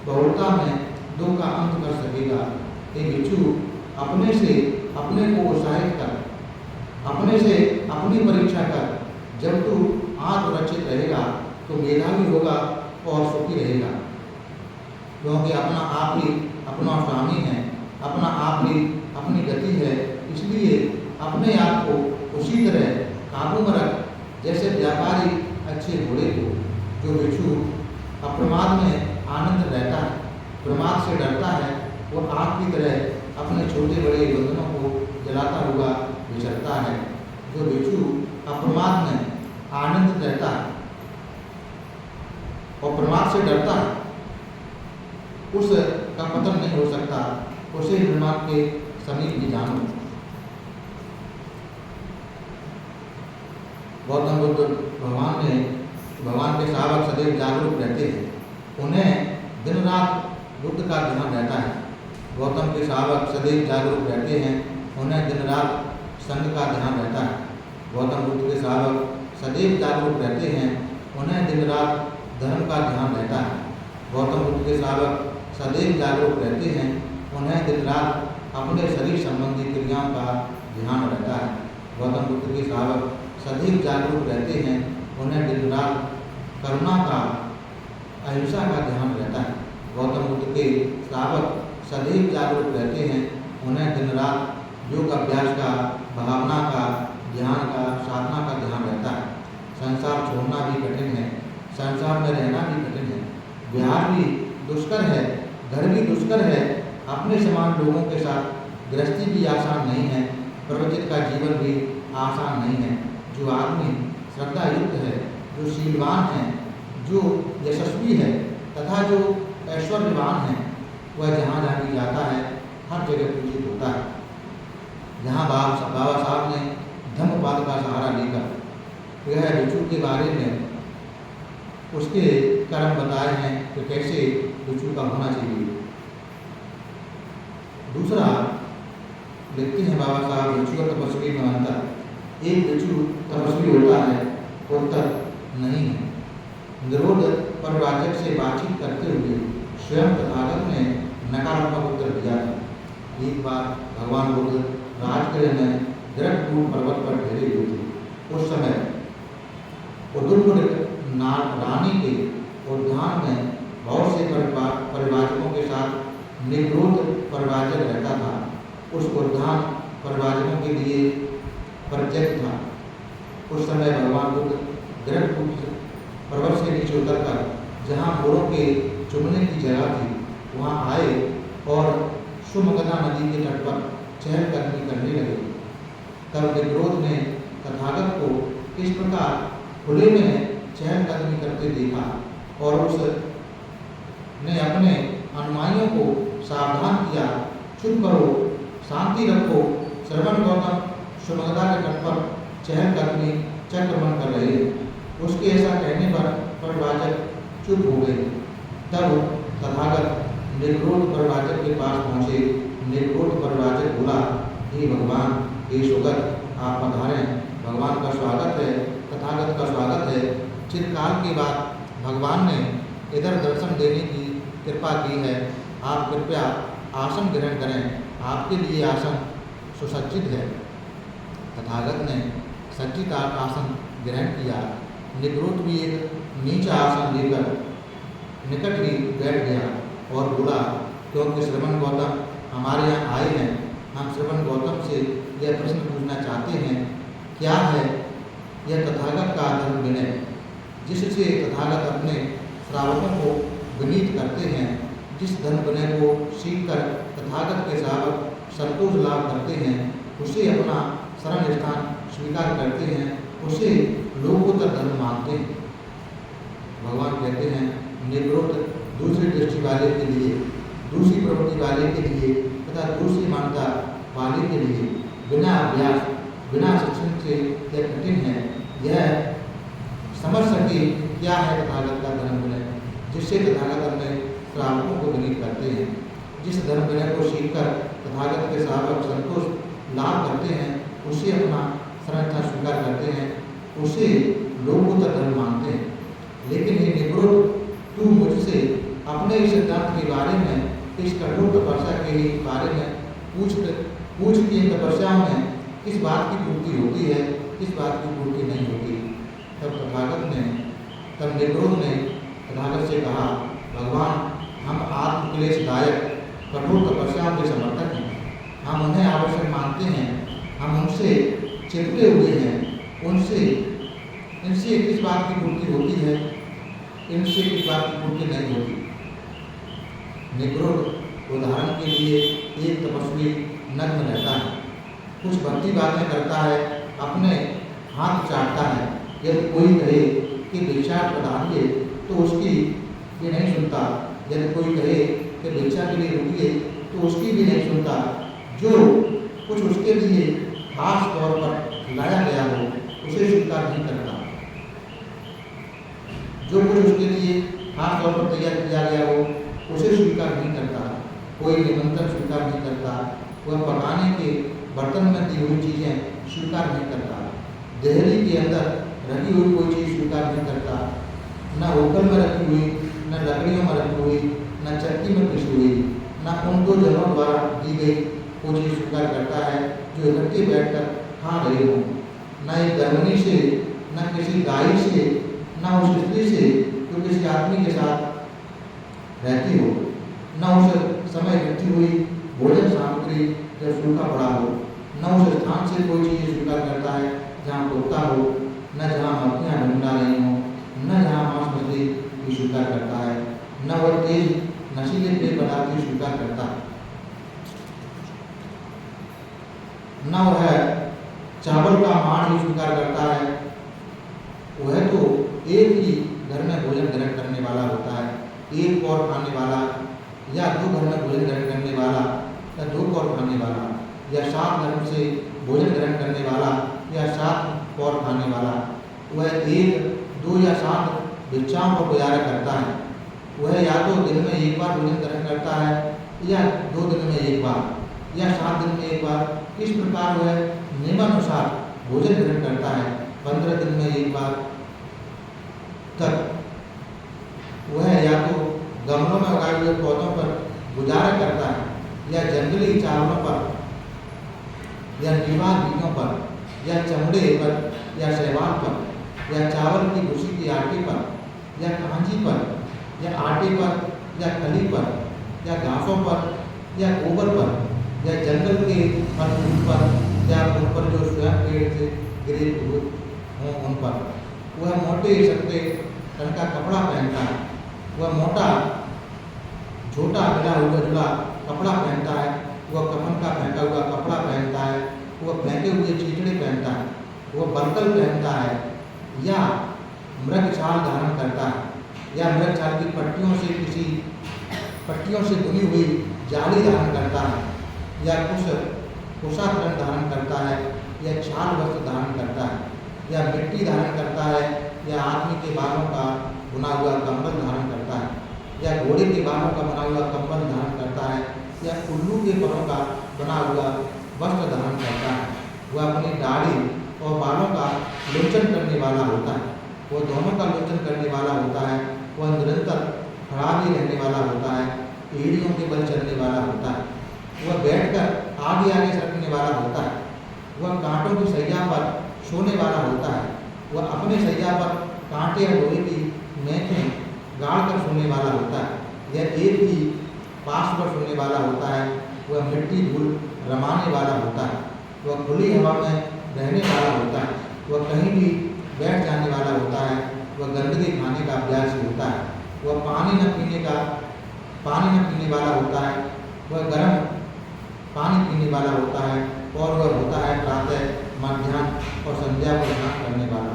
बहुलता में दुख का अंत कर सकेगा। एक भिक्षु अपने से अपने को उत्साहित कर, अपने से अपनी परीक्षा कर। जब तू आत्मरक्षित रहेगा तो मेधावी होगा और सुखी रहेगा, क्योंकि अपना आप ही अपना स्वामी है, अपना आप ही अपनी गति है। इसलिए अपने आप को उसी तरह काबू में रख जैसे व्यापारी अच्छे घोड़े को। जो भिक्षु अप्रमाद में आनंद रहता है, प्रमाद से डरता है, वो आग की तरह अपने छोटे बड़े बंधनों को जलाता हुआ विचरता है। जो भिक्षु अप्रमाद में आनंद रहता है और प्रमाद से डरता है, उस का पतन नहीं हो सकता। उसे निर्माण के समीप भी जानो। गौतम बुद्ध भगवान के शावक सदैव जागरूक रहते हैं। उन्हें दिन रात बुद्ध का ध्यान रहता है। गौतम के शावक सदैव जागरूक रहते हैं। उन्हें दिन रात संघ का ध्यान रहता है। गौतम बुद्ध के शावक सदैव जागरूक रहते हैं। उन्हें दिन रात धर्म का ध्यान रहता है। गौतम बुद्ध के शावक सदैव जागरूक रहते हैं। उन्हें दिन रात अपने शरीर संबंधी क्रियाओं का ध्यान रहता है। गौतम बुद्ध के शावक सदैव जागरूक रहते हैं। उन्हें दिन रात करुणा का, अहिंसा का ध्यान रहता है। गौतम बुद्ध के शावक सदैव जागरूक रहते हैं। उन्हें दिन रात योग अभ्यास का, भावना का, ध्यान का, साधना का ध्यान रहता है। संसार छोड़ना भी कठिन है, संसार में रहना भी कठिन है। विहार भी दुष्कर है, घर भी दुष्कर है। अपने समान लोगों के साथ गृहस्थी भी आसान नहीं है। प्रवचित का जीवन भी आसान नहीं है। जो आदमी श्रद्धा युक्त है, जो शीलवान है, जो यशस्वी है तथा जो ऐश्वर्यवान है, वह जहाँ जहाँ भी जाता है हर जगह पूजित होता है। जहाँ बाबा साहब ने धम्मपद का सहारा लेकर यह भिक्षु के बारे में उसके कर्म बताए हैं कि कैसे भिक्षु का होना चाहिए। दूसरा लिखते हैं बाबा साहब, भिक्षु और तपस्वी में अंतर। एक भिक्षु तपस्वी होता है, उत्तर नहीं है। निरोध परिवाचक से बातचीत करते हुए स्वयं तथागत ने नकारात्मक उत्तर दिया था। एक बार भगवान बुद्ध राजगृह में गृहकूट पर्वत पर ठहरे हुए थे। उस समय उदुम्बर रानी के उद्यान में बहुत से परिवाचकों के साथ निग्रोध परिवाचक रहता था। उस उद्यान परिवाचकों के लिए परित्यक्त था। उस समय भगवान बुद्ध गृहकूट पर्वत से नीचे उतरकर जहाँ मोरों के चुमने की जगह थी वहाँ आए और सुमगधा नदी के तट पर चहलकदमी करने लगे। तब निग्रोध ने तथागत को इस प्रकार खुले में चहलकदमी करते देखा और उसने अपने अनुयायियों को सावधान किया, चुप करो, शांति रखो, श्रवण गौतम सुमगधा के तट पर चहलकदमी चक्रमण कर रहे हैं। उसके ऐसा कहने पर परिव्राजक चुप हो गए। तब तथागत निग्रोध परिव्राजक के पास पहुँचे। निग्रोध परिव्राजक बोला, हे भगवान, हे सुगत, आप पधारें, भगवान का स्वागत है, तथागत का स्वागत है। चिरकाल के बाद भगवान ने इधर दर्शन देने की कृपा की है, आप कृपया आसन ग्रहण करें, आपके लिए आसन सुसज्जित है। तथागत ने सज्जित आसन ग्रहण किया। निग्रोध भी एक नीचा आसन लेकर निकट ही बैठ गया और बोला, क्योंकि श्रवण गौतम हमारे यहाँ आए हैं, हम श्रवण गौतम से यह प्रश्न पूछना चाहते हैं, क्या है यह तथागत का धर्म विनय, जिससे तथागत अपने श्रावकों को विनीत करते हैं। जिस धर्म विनय को सीखकर तथागत के श्रावक संतोष लाभ करते हैं, उसे अपना शरण स्थान स्वीकार करते हैं, उसे लोकोत्तर धर्म मानते हैं। भगवान कहते हैं, निग्रोध दूसरी दृष्टि वाले के लिए, दूसरी प्रवृत्ति वाले के लिए तथा दूसरी मान्यता वाले के लिए बिना अभ्यास, बिना शिक्षण से यह कठिन है। यह समझ सके क्या है तथागत का धर्म विनय, जिससे तथागत अपने श्रावकों को विनीत करते हैं। जिस धर्म विनय को सीखकर तथागत के श्रावक संतोष लाभ करते हैं, उसे अपना शरण स्वीकार करते हैं, उसे लोकोत्तर धर्म मानते हैं। लेकिन ये निग्रोध, तू मुझसे अपने इस सिद्धांत के बारे में, इस कठोर तपस्या के बारे में पूछ की तपस्या में किस बात की पूर्ति होती है, किस बात की पूर्ति नहीं होती। तब निग्रोध ने तथागत से कहा, भगवान, हम आत्मक्लेशदायक कठोर तपस्या के समर्थक हैं, हम उन्हें आवश्यक मानते हैं, हम उनसे चिपटे हुए हैं, इनसे किस बात की पूर्ति होती है, इनसे किस बात की पूर्ति नहीं होती। निग्रोध उदाहरण के लिए एक तपस्वी नग्न रहता है, कुछ भक्ति बातें करता है, अपने हाथ चाटता है। यदि कोई कहे कि भिक्षा प्रदानिए तो उसकी भी नहीं सुनता, यदि कोई कहे कि भिक्षा के लिए रुकिए तो उसकी भी नहीं सुनता। जो कुछ उसके लिए खास तौर पर लाया गया हो उसे स्वीकार नहीं करता, जो कुछ उसके लिए खास तौर पर तैयार किया गया हो उसे स्वीकार नहीं करता, कोई निमंत्रण स्वीकार नहीं करता, वह पकाने के बर्तन में दी हुई चीज़ें स्वीकार नहीं करता, देहरी के अंदर रखी हुई कोई चीज़ स्वीकार नहीं करता, न होटल में रखी हुई, न लकड़ियों में रखी हुई, न चक्की में पिसी हुई, न उन दो जनों द्वारा दी गई कोई चीज़ स्वीकार करता है जो इकट्ठे बैठकर खा रहे हों। न एक गर्मनी से, न किसी गाय से, न उस स्त्री से जो किसी आदमी के साथ रहती हो, न उस समय इकट्ठी हुई भोजन सामग्री जब सूखा पड़ा हो, न उस स्थान से कोई चीज़ स्वीकार करता है जहाँ टोकता हो, न जहाँ मक्खियाँ ढूंढा रही हों, न जहाँ मांस मछली भी स्वीकार करता है, न वह तेज नशीले पेय पदार्थ भी स्वीकार करता है, न वह चावल का मांस भी स्वीकार करता है। वह तो एक ही घर में भोजन ग्रहण करने वाला होता है, एक और खाने वाला, या दो घर में भोजन ग्रहण करने वाला, या दो और खाने वाला, या सात धर्म से भोजन ग्रहण करने वाला, या सात और खाने वाला। वह एक, दो या सात भिक्षाओं को गुजारा करता है। वह या तो दिन में एक बार भोजन ग्रहण करता है, या 2 दिन में एक बार, या 7 दिन में एक बार। इस प्रकार वह नियमानुसार भोजन ग्रहण करता है। 15 दिन में एक बार तक वह या तो गमलों में उगाए हुए पौधों पर गुजारा करता है, या जंगली चावलों पर, या निवार बीजों पर, या चमड़े पर, या शैवाल पर, या चावल की भूसी की आटे पर, या कांजी पर, या आटे पर, या खली पर, या घासों पर, या गोबर पर, या जंगल के फल फूल पर, या उन पर जो स्वयं पेड़ से गिरे हुए हों उन पर। वह मोटे सख्ते रंग का कपड़ा पहनता है, वह मोटा झोटा मिला हुआ जुला कपड़ा पहनता है, वह कफन का फेंका हुआ कपड़ा पहनता है, वह फेंके हुए चीथड़े पहनता है, वह बर्कल पहनता है, या मृग छाल धारण करता है, या मृग छाल की पट्टियों से बुनी हुई जाली धारण करता है, या कुशाकरण धारण करता है, या छाल वस्त्र धारण करता है, या मिट्टी धारण करता है, या आदमी के बालों का बुना हुआ कंबल धारण करता है, या घोड़े के बालों का बना हुआ कंबल धारण करता है, या उल्लू के परों का बना हुआ वस्त्र धारण करता है। वह अपनी दाढ़ी और बालों का लोचन करने वाला होता है, वह दोनों का लोचन करने वाला होता है। वह निरंतर खड़ा भी रहने वाला होता है, एड़ियों के बल चलने वाला होता है। वह बैठकर आगे आगे सरकने वाला होता है। वह कांटों की सैया पर सोने वाला होता है। वह अपने सैया पर कांटे या लोहे की मेखें गाड़ कर सोने वाला होता है। यह एक ही पास पर सोने वाला होता है। वह मिट्टी धूल रमाने वाला होता है। वह खुली हवा में रहने वाला होता है। वह कहीं भी बैठ जाने वाला होता है। वह गंदगी खाने का अभ्यासी होता है। वह पानी न पीने वाला होता है। वह गर्म पानी पीने वाला होता है, और वह होता है प्रातः, मध्याह्न और संध्या को स्नान करने वाला।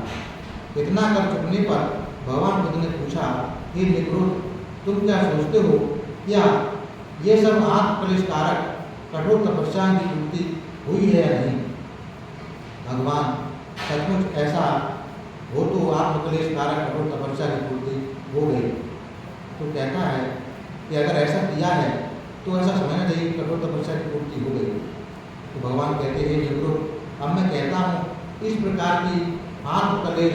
इतना कर चुकने पर भगवान बुद्ध ने पूछा, हे निगृत, तुम क्या सोचते हो, क्या ये सब आत्मक्लेशकारक कठोर तपस्या की पूर्ति हुई है या नहीं? भगवान, सचमुच ऐसा हो तो आत्मक्लेशकारक कठोर तपस्या की पूर्ति हो गई। तो कहता है कि अगर ऐसा किया है तो ऐसा समझना चाहिए कि कठोर तपस्या की पूर्ति हो गई। तो भगवान कहते हैं, निगृत, अब मैं कहता हूँ इस प्रकार की आत्मक्लेश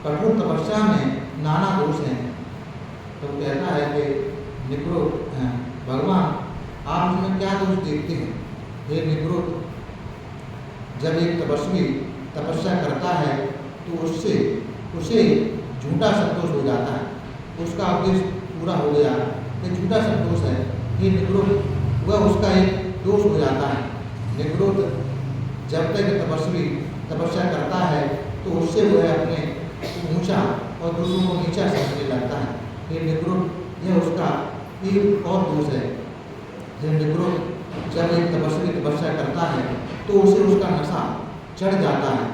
कठोर तपस्या में नाना दोष हैं। तो कहता है कि निगृत भगवान, आप उसमें क्या दोष देखते हैं? हे निगृत, जब एक तपस्वी तपस्या करता है तो उसे झूठा संतोष हो जाता है, उसका उद्देश्य पूरा हो गया, ये झूठा संतोष है। ये निगृत, वह उसका एक दोष हो जाता है। निगृत, जब तक तपस्वी तपस्या करता है तो उससे वह अपने ऊंचा और दूसरों को नीचा समझने लगता है। ये निगृत, यह उसका एक और दोष है। ये निगृत, जब एक तपस्वी तपस्या करता है तो उसे उसका नशा चढ़ जाता है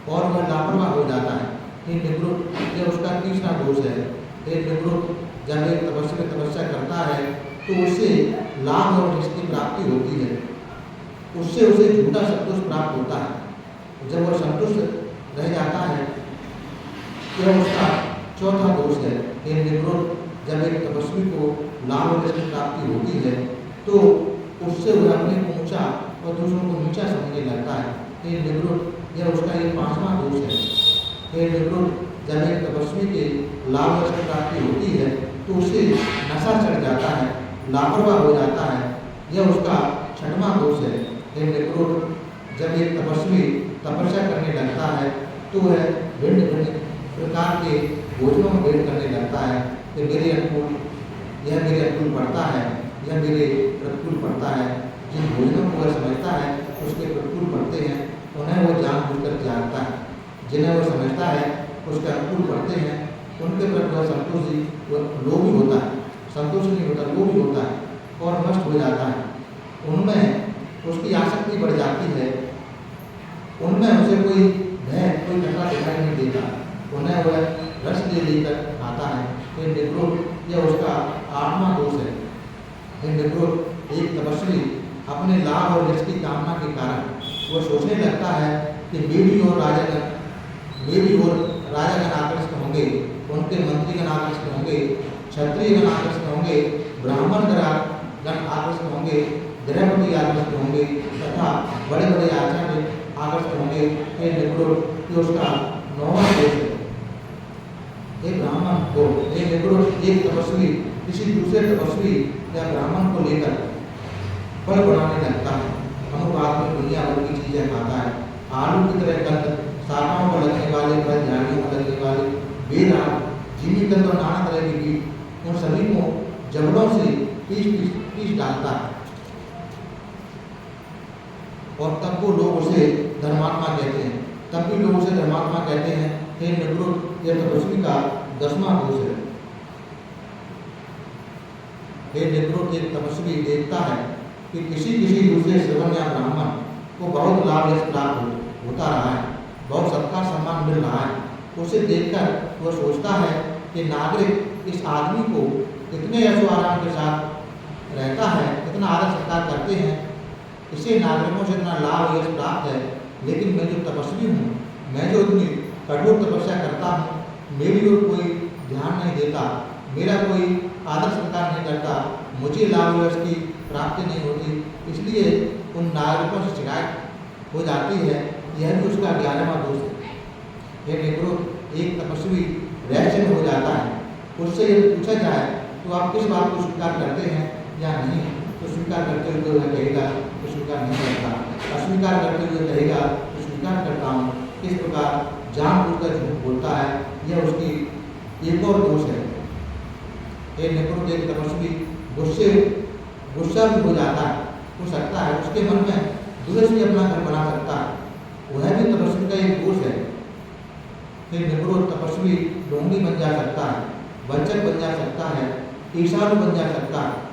और वह लापरवाह हो जाता है। ये निगृत, यह उसका तीसरा दोष है। ये निगृत, जब एक तपस्वी तपस्या करता है तो उससे लाभ और रिश्ते की प्राप्ति होती है, उससे उसे झूठा संतोष प्राप्त होता है। जब वह संतुष्ट रह जाता है, यह उसका चौथा दोष है। ये निगृत, जब एक तपस्वी को लाभ और रिश्ते की प्राप्ति होती है तो उससे वह अपने को ऊंचा और दूसरों को नीचा समझने लगता है। ये निगृत, यह उसका एक पांचवा दोष है। ये निगृत, जब एक तपस्वी के लाभ और रिश्ते की प्राप्ति होती है तो उसे नशा चढ़ जाता है, लापरवाह हो जाता है, यह उसका छठवां दोष है। हे निगृत, जब एक तपस्वी तपस्या करने लगता है तो वह भिन्न भिन्न प्रकार के भोजनों में भेंट करने लगता है कि यह मेरे अनुकूल पड़ता है, यह मेरे प्रतिकूल पड़ता है। जिन भोजनों को वह समझता है उसके प्रतिकूल पड़ते हैं, उन्हें वह जानबूझकर त्यागता है। जिन्हें वह समझता है उसके अनुकूल पड़ते हैं, उनके प्रति वह संतोषी लोभी होता है, संतोष नहीं होता, लोभी होता है और नष्ट हो जाता है। उनमें उसकी आसक्ति बढ़ जाती है, उनमें उसे कोई भय, कोई खतरा दिखाई नहीं देता, उन्हें वह रस ले लेकर आता है। ये निगृत, यह उसका आठवां दोष है। ये निगृत, एक तपस्वी अपने लाभ और यश की कामना के कारण वह सोचने लगता है कि मेरी ओर राजागण आकर्षित होंगे, उनके मंत्रीगण आकर्षित होंगे, क्षत्रियगण आकर्षित होंगे, ब्राह्मणगण आकर्षित होंगे, गृहपति आकर्षित होंगे तथा बड़े बड़े आचार्य आकर्षित होंगे। ये निगृत, ये उसका नौवां दोष है। एक ब्राह्मण को, एक निगृत, एक तपस्वी किसी दूसरे तपस्वी या ब्राह्मण को लेकर बल बढ़ाने लगता है। अनुपात में दुनिया भर की चीजें खाता है, आलू की तरह गंध, शाखाओं पर लगने वाले फल, झाड़ियों पर लगने वाले बेल, चीनी गंध और नाना तरह के कीट, उन सभी को जबड़ों से पीस डालता है और तब वो लोग उसे धर्मात्मा कहते हैं। तब भी लोग उसे धर्मात्मा कहते हैं। हे निगृत, यह तपस्वी का 10वां दोष है। हे निगृत, एक तपस्वी देखता है कि किसी किसी दूसरे श्रवण या ब्राह्मण को बहुत लाभ यश प्राप्त होता रहा है, बहुत सत्कार सम्मान मिल रहा है, उसे देखकर वह सोचता है कि नागरिक इस आदमी को इतने यशो आराम के साथ रहता है, इतना आदर सत्कार करते हैं, इसे नागरिकों से इतना लाभ यश प्राप्त है, लेकिन मैं जो तपस्वी हूँ, मैं जो इतनी कठोर तपस्या करता हूँ, मेरी ओर कोई ध्यान नहीं देता, मेरा कोई आदर सत्कार नहीं करता, मुझे लाभ यश की प्राप्ति नहीं होती, इसलिए उन नागरिकों से शिकायत हो जाती है। यह भी उसका 11वां दोष है। ये निगृहित एक तपस्वी रहस्य हो जाता है, उससे यदि पूछा जाए तो आप किस बात को स्वीकार करते हैं या नहीं, तो स्वीकार करते हुए वह कहेगा तो स्वीकार नहीं करता, अस्वीकार करते हुए कहेगा तो स्वीकार करता हूँ। इस प्रकार जानबूझकर झूठ बोलता है, यह उसकी एक और दोष है। एक निगृहित एक तपस्वी गुस्सा भी हो जाता है, हो सकता है उसके मन में द्वेष भी अपना घर बना सकता है, वह भी तपस्वी का एक दोष है। फिर निगृहित तपस्वी ढोंगी बन जा सकता है, वंचक बन जा सकता है, ईर्ष्यालु बन जा सकता है,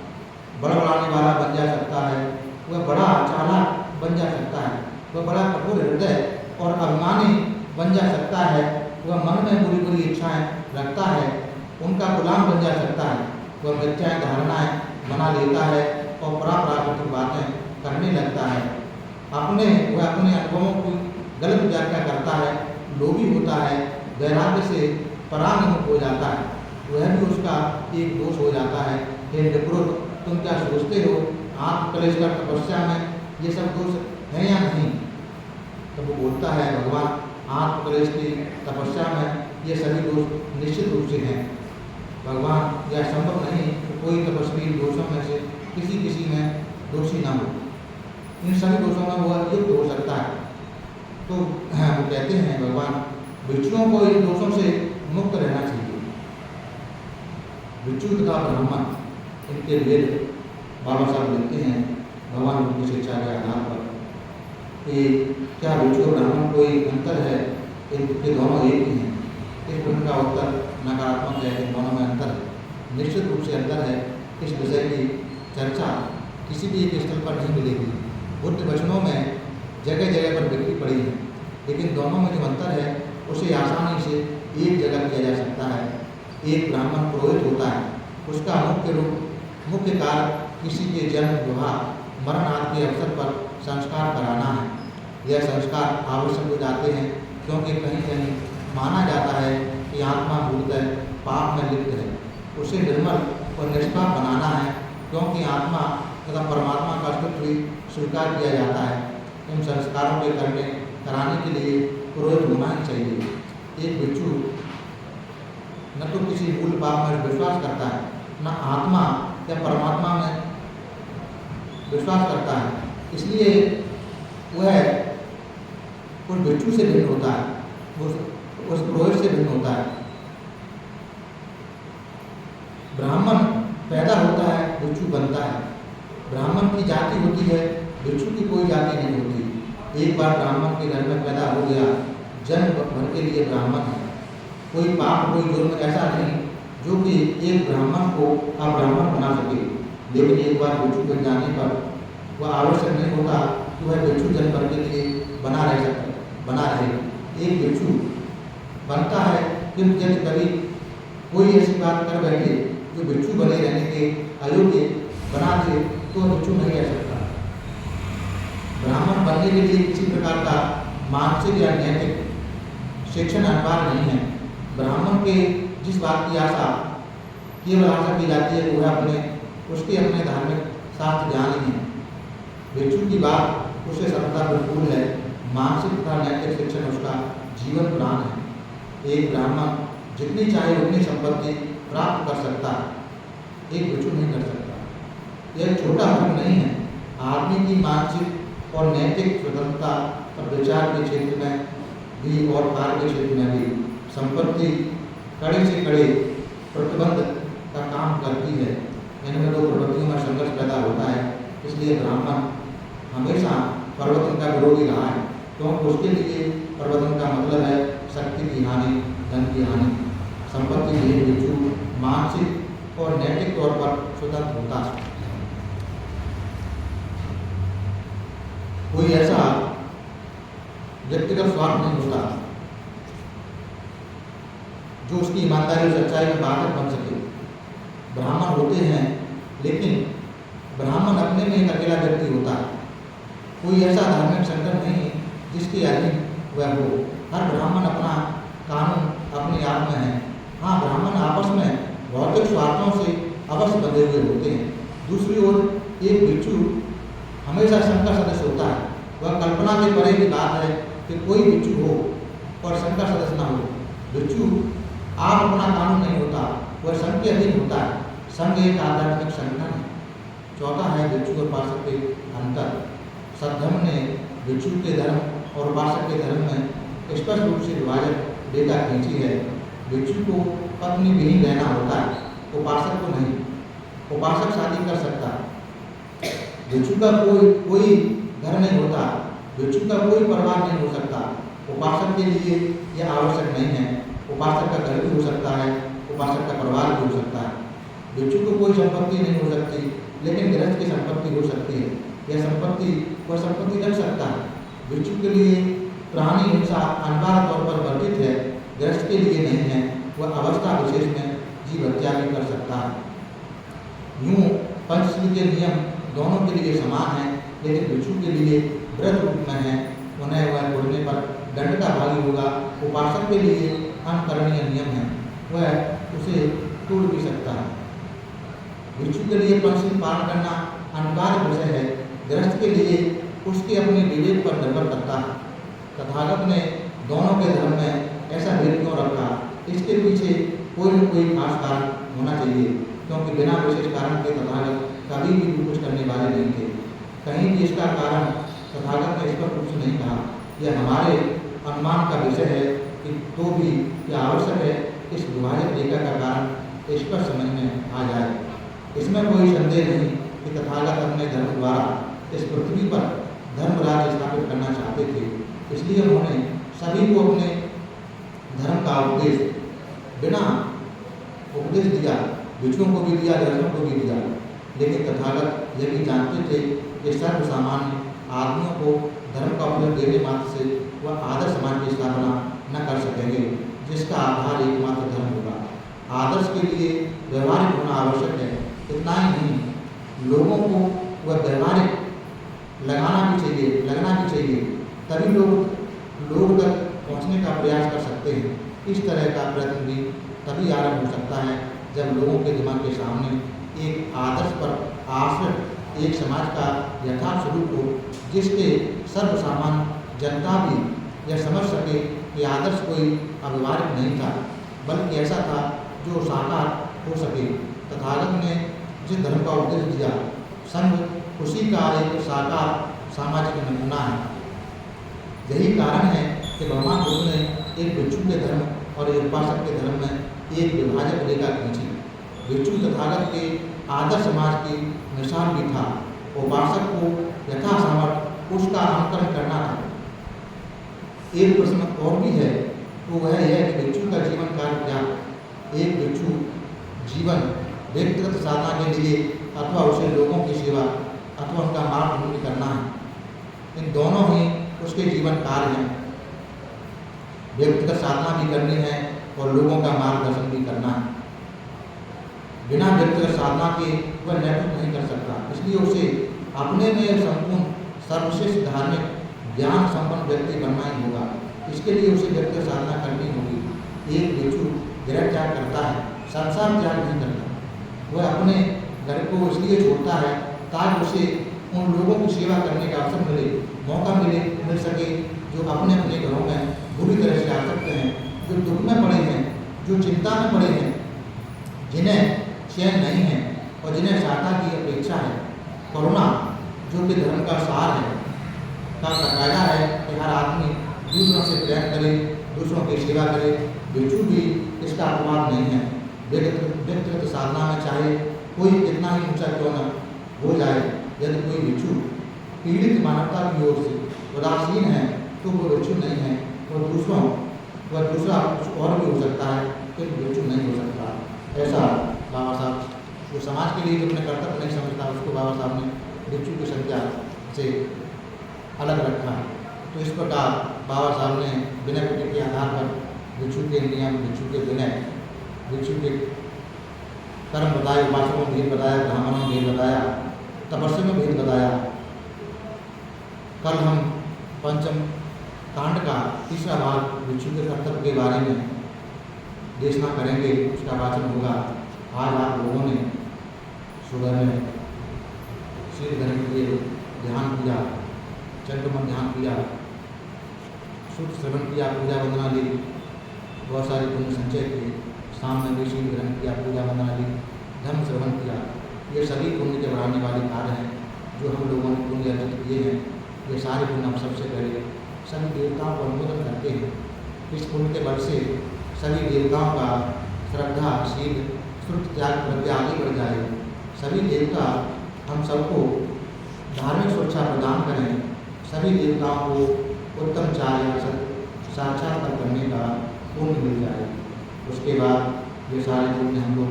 बड़बड़ाने वाला बन जा सकता है, वह बड़ा चालाक बन जा सकता है, वह बड़ा कठोर हृदय और अभिमानी बन जा सकता है, वह मन में बुरी बुरी इच्छाएं रखता है, उनका गुलाम बन जा सकता है, वह मिथ्याएं धारणाएं बना लेता है और प्राकृतिक बातें करने लगता है, वह अपने अनुभवों की गलत व्याख्या करता है, लोभी होता है, वैराग्य से परांगमुख हो जाता है, वह भी उसका एक दोष हो जाता है। हे निगृहित, तुम क्या सोचते हो आत्मक्लेश का तपस्या में ये सब दोष है या नहीं? तो वो बोलता है भगवान, आत्मक्लेश की तपस्या में ये सभी दोष निश्चित रूप से हैं। भगवान, यह संभव नहीं कि कोई तपस्वी दोषों में से किसी में दोषी ना हो, इन सभी दोषों में वह युक्त हो सकता है। तो वो कहते हैं भगवान, भिक्षुओं को इन दोषों से मुक्त रहना चाहिए। भिक्षु तथा ब्राह्मण, इनके भेद बाबा साहब लिखते हैं भगवान की शिक्षा के आधार पर कि क्या भिक्षु और ब्राह्मण कोई अंतर है, इनके दोनों एक ही हैं। इस प्रश्न का उत्तर नकारात्मक है, इन दोनों में अंतर है, निश्चित रूप से अंतर है। इस विषय की चर्चा किसी भी एक स्थल पर नहीं मिलेगी। बुद्ध वचनों में जगह जगह पर बिखरी पड़ी है, लेकिन दोनों में जो अंतर है उसे आसानी से एक जगह किया जा सकता है। एक ब्राह्मण पुरोहित होता है, उसका मुख्य कार्य किसी के जन्म, विवाह, मरण आदि के अवसर पर संस्कार कराना है। यह संस्कार आवश्यक हो जाते हैं क्योंकि कहीं कहीं माना जाता है कि आत्मा मूलतः पाप में लिप्त है, उसे निर्मल और निष्पाप बनाना है, क्योंकि आत्मा तथा परमात्मा का अस्तित्व स्वीकार किया जाता है। इन संस्कारों के कराने के लिए पुरोहित होना ही चाहिए। एक भिक्षु न तो किसी मूल पाप में विश्वास करता है, न आत्मा या परमात्मा में विश्वास करता है, इसलिए वह उस भिक्षु से भिन्न होता है, उस पुरोहित से भिन्न होता है। ब्राह्मण पैदा होता है, भिक्षु बनता है। ब्राह्मण की जाति होती है, भिक्षु की कोई जाति नहीं होती। एक बार ब्राह्मण के घर में पैदा हो गया, जन्म भर के लिए ब्राह्मण है। कोई पाप, कोई जुर्म ऐसा नहीं जो कि एक ब्राह्मण को अब्राह्मण बना सके, लेकिन एक बार भिक्षु बन जाने पर वह आवश्यक नहीं होता कि वह भिक्षु जन्म भर के लिए बना रहे। एक भिक्षु बनता है, किंतु यदि कभी कोई ऐसी बात कर बैठे जो भिक्षु बने रहने के अयोग्य बना दे तो भिक्षु नहीं रह सकता। ब्राह्मण बनने के लिए किसी प्रकार का मानसिक या नैतिक शिक्षण अनिवार्य नहीं है। ब्राह्मण के जिस बात की आशा केवल आशा की जाती है वह उसके अपने धार्मिक शास्त्र ज्ञान ही है। भिक्षु की बात उससे सर्वदा बिल्कुल है, मानसिक तथा नैतिक शिक्षण उसका जीवन प्राण है। एक ब्राह्मण जितनी चाहे उतनी संपत्ति प्राप्त कर सकता है, एक भिक्षु नहीं कर सकता। यह छोटा हक नहीं है। आदमी की मानसिक और नैतिक स्वतंत्रता और विचार के क्षेत्र में भी और कार्य के क्षेत्र में भी संपत्ति कड़े से कड़े प्रतिबंध का काम करती है। इनमें दो प्रवृत्तियों में संघर्ष पैदा होता है। इसलिए ब्राह्मण हमेशा प्रवर्तन का विरोधी रहा है, क्योंकि उसके लिए प्रवर्तन का मतलब है शक्ति की हानि, धन की हानि। संपत्ति के लिए भिक्षु मानसिक और नैतिक तौर पर स्वतंत्र होता है। कोई ऐसा व्यक्तिगत स्वार्थ नहीं होता जो उसकी ईमानदारी और सच्चाई में बाधक बन सके। ब्राह्मण होते हैं, लेकिन ब्राह्मण अपने में एक अकेला व्यक्ति होता है। कोई ऐसा धार्मिक संगठन नहीं जिसके अधीन वह हो। हर ब्राह्मण अपना कानून अपने आप में है। हाँ, ब्राह्मण आपस में भौतिक स्वार्थों से अवश्य बंधे हुए होते हैं। दूसरी ओर एक भिक्षु हमेशा संघ का सदस्य होता है। वह कल्पना के परे की बात है कि कोई भिक्षु हो और संघ का सदस्य न हो। भिक्षु आप अपना कानून नहीं होता, वह संघ के अधीन होता है। संघ एक आध्यात्मिक संगठन है। चौथा है भिक्षु और उपासक के अंतर। सद्धर्म ने भिक्षु के धर्म और उपासक के धर्म में स्पष्ट रूप से विभाजक रेखा खींची है। भिक्षु को पत्नी विहीन रहना होता है, उपासक को नहीं। उपासक शादी कर सकता है। भिक्षु का कोई घर नहीं होता, भिक्षु का कोई परिवार नहीं हो सकता। उपासक के लिए यह आवश्यक नहीं है। उपासक का घर भी हो सकता है, उपासक का परिवार भी हो सकता है। भिक्षु को कोई संपत्ति नहीं हो सकती, लेकिन गृहस्थ की संपत्ति हो सकती है। वह संपत्ति रख सकता है। भिक्षु के लिए प्राणी हिंसा अनिवार्य तौर पर वर्जित है, गृहस्थ के लिए नहीं है। वह अवस्था विशेष में जीव हत्या भी कर सकता है। यूँ पंचशील के नियम दोनों के लिए समान हैं, लेकिन भिक्षु के लिए व्रत रूप में है। उन्हें वह तोड़ने पर दंड का भागी होगा। उपासक के लिए अनकरणीय नियम है, वह उसे तोड़ भी सकता है। भिक्षु के लिए पंचशील पालन करना अनिवार्य विषय है, गृहस्थ के लिए उसके अपने विवेक पर निर्भर करता है। तथागत ने दोनों के धर्म में ऐसा भेद क्यों रखा? इसके पीछे कोई न कोई खास कारण होना चाहिए, क्योंकि बिना विशेष कारण के तथागत कभी भी कुछ करने वाले नहीं थे। कहीं भी इसका कारण तथागत ने स्पष्ट रूप से नहीं कहा। यह हमारे अनुमान का विषय है कि तो भी यह आवश्यक है इस विभाजक रेखा का कारण स्पष्ट समझ में आ जाए। इसमें कोई संदेह नहीं कि तथागत अपने धर्म द्वारा इस पृथ्वी पर धर्म राज्य स्थापित करना चाहते थे। इसलिए उन्होंने सभी को अपने धर्म का बिना उपदेश दिया, भिक्षुओं को भी दिया, गृहस्थों को भी दिया। लेकिन तथागत यह भी जानते थे कि सर्व सामान्य आदमियों को धर्म का उपदेश देने मात्र से वह आदर्श समाज की स्थापना न कर सकेंगे, जिसका आधार एकमात्र धर्म होगा। आदर्श के लिए व्यवहारिक होना आवश्यक है। इतना ही नहीं, लोगों को वह व्यवहारिक लगना भी चाहिए, तभी लोग तक पहुँचने का प्रयास कर सकते हैं। इस तरह का प्रयत्न भी तभी आरंभ हो सकता है जब लोगों के दिमाग के सामने एक आदर्श पर आश्रित एक समाज का यथार्थ स्वरूप हो, जिसके सर्वसामान्य जनता भी यह समझ सके कि आदर्श कोई अव्यवहारिक नहीं था, बल्कि ऐसा था जो साकार हो सके। तथागत ने जिस धर्म का उपदेश दिया, संघ उसी का एक साकार सामाजिक नमूना है। यही कारण है कि भगवान बुद्ध ने एक भिक्षु के धर्म और एक उपासक के धर्म में एक विभाजक रेखा खींची। भिक्षु तथागत के आदर्श समाज की मिसाल भी था। उपासक को यथासामर्थ्य उसका अनुकरण करना था। एक प्रश्न और भी है, तो वह यह कि भिक्षु का जीवन कार्य क्या? एक भिक्षु जीवन व्यक्तिगत साधना के लिए अथवा उसे लोगों की सेवा अथवा उनका मार्गदर्शन करना है। इन दोनों ही उसके जीवन कार्य हैं। व्यक्तिगत साधना भी करनी है और लोगों का मार्गदर्शन भी करना है। बिना व्यक्तिगत साधना के वह नेतृत्व नहीं कर सकता। इसलिए उसे अपने में संपूर्ण सर्वश्रेष्ठ धार्मिक ज्ञान संपन्न व्यक्ति बनना ही होगा। इसके लिए उसे व्यक्तिगत साधना करनी होगी। एक भिक्षु गृह त्याग करता है, संसार त्याग नहीं करता। वह अपने घर को इसलिए छोड़ता है ताकि उसे उन लोगों की सेवा करने का अवसर मौका मिल सके जो अपने अपने घरों में बुरी तरह से आसक्त हैं, जो दुख में पड़े हैं, जो चिंता में पड़े हैं, जिन्हें चैन नहीं है और जिन्हें सहायता की अपेक्षा है। करुणा जो कि धर्म का सार है, का कायदा है कि हर आदमी दूसरों से प्रेम करे, दूसरों की सेवा करे। भिक्षु भी इसका अपवाद नहीं है। व्यक्तिगत साधना में चाहे कोई कितना ही ऊंचा क्यों न हो जाए, यदि कोई भिक्षु पीड़ित मानवता की ओर से उदासीन है तो वो भिक्षु नहीं है। वह दूसरा कुछ और भी हो सकता है, फिर भिक्षु नहीं हो सकता। ऐसा बाबा साहब जो समाज के लिए जो अपने कर्तव्य नहीं समझता, उसको बाबा साहब ने भिक्षु की संज्ञा से अलग रखा। तो इस प्रकार बाबा साहब ने विनय पिटक के आधार पर भिक्षु के नियम, भिक्षु के विनय, भिक्षु के कर्म बताए, उपासकों में भेद बताया, ब्राह्मणों में भेद बताया, तपस्या में भेद बताया। कल हम पंचम कांड का तीसरा भाग भिक्षु के कर्तव्य के बारे में देशना करेंगे, उसका वाचन होगा। आज आप लोगों ने सुबह में श्री धर्म के लिए ध्यान किया, चंद्रमन ध्यान किया, शुद्ध श्रवण किया, पूजा वंदना ली, बहुत सारे पुण्य संचय किए। शाम में भी श्री ग्रहण किया, पूजा वंदना ली, धर्म श्रवण किया। ये सभी पुण्य के बढ़ाने वाले कार्य हैं जो हम लोगों ने पुण्य अर्जित किए हैं। ये सारे पुण्य हम सबसे पहले सभी देवताओं को अनुमोदन करते हैं। इस पुण्य के बल से सभी देवताओं का श्रद्धा, शील, श्रुत, त्याग, प्रज्ञा आगे बढ़ जाए। सभी देवता हम सबको धार्मिक सुरक्षा प्रदान करें। सभी देवताओं को उत्तम चार्य साक्षात्कार करने का पुण्य मिल जाए। उसके बाद ये सारे पुण्य हम लोग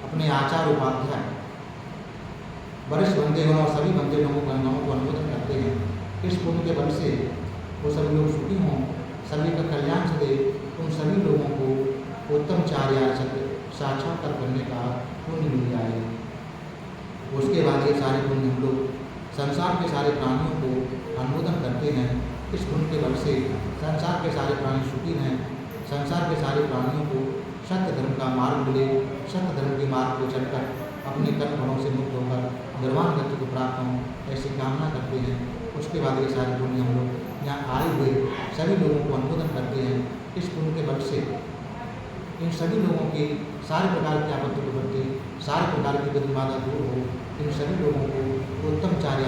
अपने आचार उपाध्याय, वरिष्ठ बंदेगणों और सभी बंदेगणों को अनुमोदन करते हैं। इस पुण्य के बल से वो सभी लोग सुखी हों, सभी का कल्याण से दे, उन सभी लोगों को उत्तम चार्य साक्षात्कार करने का पुण्य मिल जाए। उसके बाद ये सारे पुण्य हम लोग संसार के सारे प्राणियों को अनुमोदन करते हैं। इस पुण्य के बल से संसार के सारे प्राणी सुखी हैं, संसार के सारे प्राणियों को सत्य धर्म का मार्ग मिले, सत्य धर्म के मार्ग को चलकर अपने कर्मफलों से मुक्त होकर निर्वाण गति को प्राप्त हों, ऐसी कामना करते हैं। उसके बाद ये सारे पुण्य हम लोग यहाँ आए हुए सभी लोगों को अनुमोदन करते हैं। इस पुण्य के बल से इन सभी लोगों की सारे प्रकार की आपत्ति विपत्ति, सारे प्रकार की विघ्न बाधा दूर हो, इन सभी लोगों को उत्तम चार्य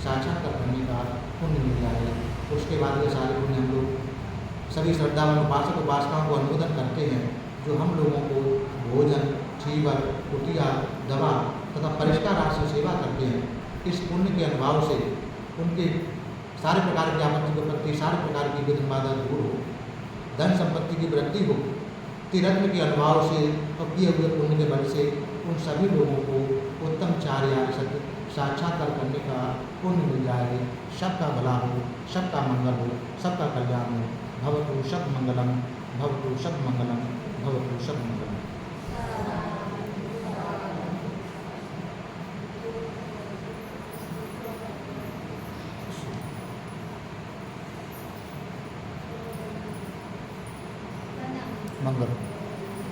साक्षात्कार करने का पुण्य मिल जाए। उसके बाद ये सारे पुण्य हम लोग सभी श्रद्धावान उपासक उपासिकाओं को अनुमोदन करते हैं जो हम लोगों को भोजन, चीवर, कुटिया, दवा तथा परिष्कार आदि से सेवा करते हैं। इस पुण्य के अनुभव से उनके सारे प्रकार की आपत्ति विपत्ति, सारे प्रकार की विघ्न बाधा दूर हो, धन संपत्ति की वृद्धि हो। तिरत्न के अनुभव से और किए हुए पुण्य के बल से उन सभी लोगों को उत्तम चार्य साक्षात्कार करने का पुण्य मिल जाए। सबका भला हो, सबका मंगल हो, सबका कल्याण हो। भवतु सब मंगलम, भवतु सब मंगलम, भवतु सब मंगलम। मंगल।